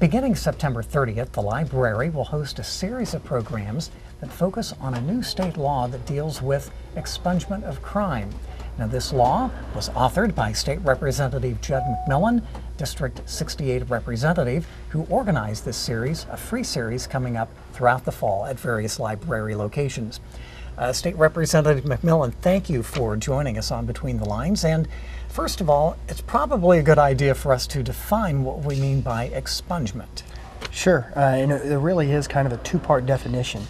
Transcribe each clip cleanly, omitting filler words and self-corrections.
Beginning September 30th, the library will host a series of programs that focus on a new state law that deals with expungement of crime. Now, this law was authored by State Representative Jud McMillin, District 68 representative, who organized this series, a free series coming up throughout the fall at various library locations. State Representative McMillin, thank you for joining us on Between the Lines. And first of all, it's probably a good idea for us to define what we mean by expungement. Sure, and it really is kind of a two-part definition.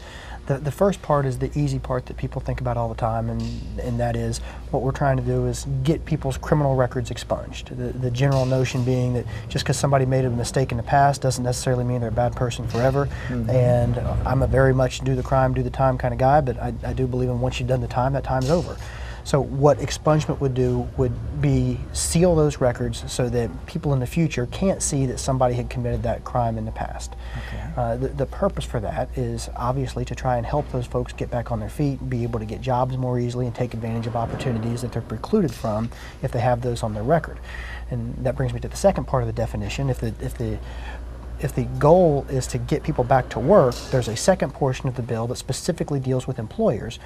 The first part is the easy part that people think about all the time, and that is what we're trying to do is get people's criminal records expunged. The general notion being that just because somebody made a mistake in the past doesn't necessarily mean they're a bad person forever. And I'm a very much do the crime, do the time kind of guy, but I do believe in once you've done the time, that time's over. So what expungement would do would be seal those records so that people in the future can't see that somebody had committed that crime in the past. Okay. The purpose for that is obviously to try and help those folks get back on their feet, be able to get jobs more easily and take advantage of opportunities that they're precluded from if they have those on their record. And that brings me to the second part of the definition. If the goal is to get people back to work, there's a second portion of the bill that specifically deals with employers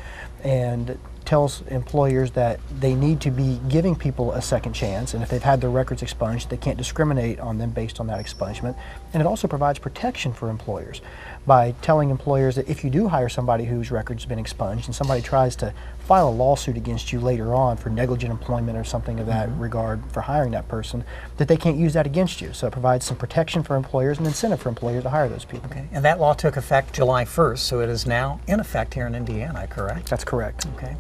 and tells employers that they need to be giving people a second chance, and if they've had their records expunged, they can't discriminate on them based on that expungement. And it also provides protection for employers by telling employers that if you do hire somebody whose record's been expunged and somebody tries to file a lawsuit against you later on for negligent employment or something of that regard for hiring that person, that they can't use that against you. So it provides some protection for employers and incentive for employers to hire those people. Okay. And that law took effect July 1st, so it is now in effect here in Indiana, correct? That's correct. Okay.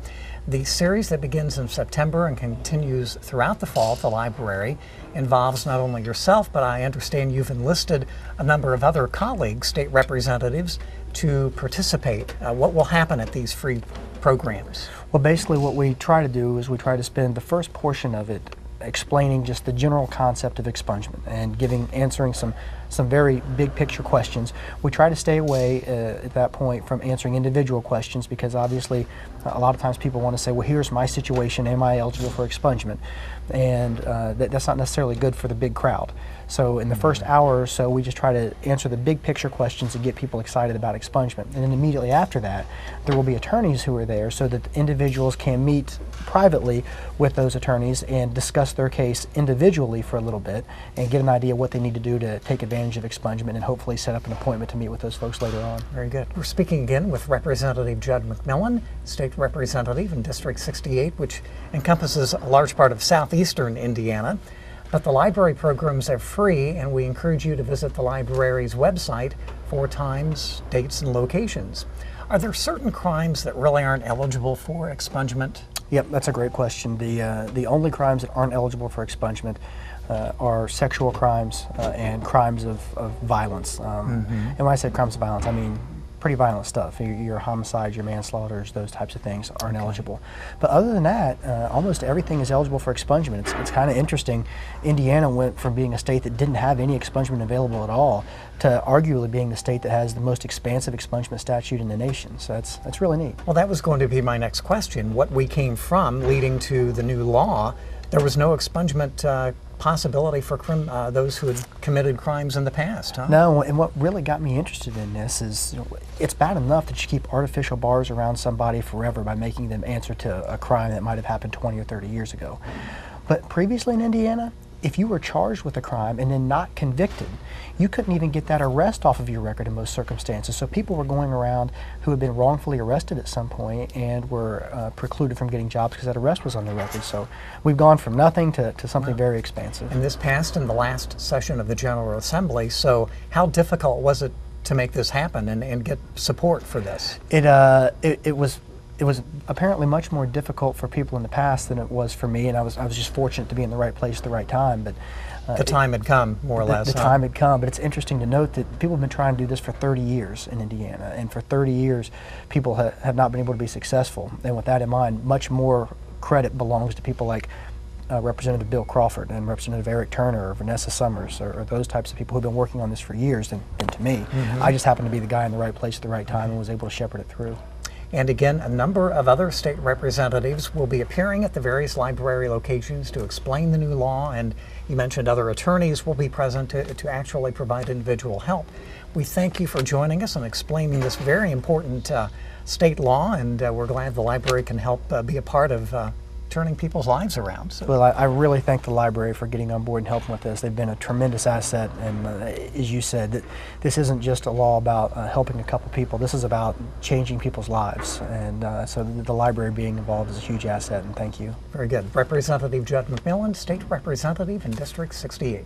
The series that begins in September and continues throughout the fall at the library involves not only yourself, but I understand you've enlisted a number of other colleagues, state representatives, to participate. What will happen at these free programs? Well, basically what we try to do is we try to spend the first portion of it explaining just the general concept of expungement and answering some very big picture questions. We try to stay away at that point from answering individual questions because obviously a lot of times people want to say, well, here's my situation, am I eligible for expungement? And that's not necessarily good for the big crowd. So in the first hour or so, we just try to answer the big picture questions and get people excited about expungement. And then immediately after that, there will be attorneys who are there so that individuals can meet privately with those attorneys and discuss their case individually for a little bit and get an idea what they need to do to take advantage of expungement and hopefully set up an appointment to meet with those folks later on. Very good. We're speaking again with Representative Jud McMillin, State Representative in District 68, which encompasses a large part of southeastern Indiana. But the library programs are free, and we encourage you to visit the library's website for times, dates, and locations. Are there certain crimes that really aren't eligible for expungement? Yep, that's a great question. The only crimes that aren't eligible for expungement are sexual crimes and crimes of violence. And when I say crimes of violence, I mean pretty violent stuff. Your homicides, your manslaughters, those types of things aren't eligible. But other than that, almost everything is eligible for expungement. It's kind of interesting. Indiana went from being a state that didn't have any expungement available at all to arguably being the state that has the most expansive expungement statute in the nation. So that's really neat. Well, that was going to be my next question. What we came from leading to the new law, there was no expungement possibility for those who had committed crimes in the past, huh? No, and what really got me interested in this is it's bad enough that you keep artificial bars around somebody forever by making them answer to a crime that might have happened 20 or 30 years ago. But previously in Indiana, if you were charged with a crime and then not convicted, you couldn't even get that arrest off of your record in most circumstances. So people were going around who had been wrongfully arrested at some point and were precluded from getting jobs because that arrest was on their record. So we've gone from nothing to something very expansive. And this passed in the last session of the General Assembly, so how difficult was it to make this happen and get support for this? It was apparently much more difficult for people in the past than it was for me, and I was just fortunate to be in the right place at the right time. But the time had come, more or less. The time had come, but it's interesting to note that people have been trying to do this for 30 years in Indiana, and for 30 years people have not been able to be successful. And with that in mind, much more credit belongs to people like Representative Bill Crawford and Representative Eric Turner or Vanessa Summers or those types of people who've been working on this for years than to me. I just happened to be the guy in the right place at the right time and was able to shepherd it through. And again, a number of other state representatives will be appearing at the various library locations to explain the new law, and you mentioned other attorneys will be present to actually provide individual help. We thank you for joining us and explaining this very important state law, and we're glad the library can help be a part of turning people's lives around. So. Well, I really thank the library for getting on board and helping with this. They've been a tremendous asset, and as you said, that this isn't just a law about helping a couple people. This is about changing people's lives, and so the library being involved is a huge asset, and thank you. Very good. Representative Jud McMillin, State Representative in District 68.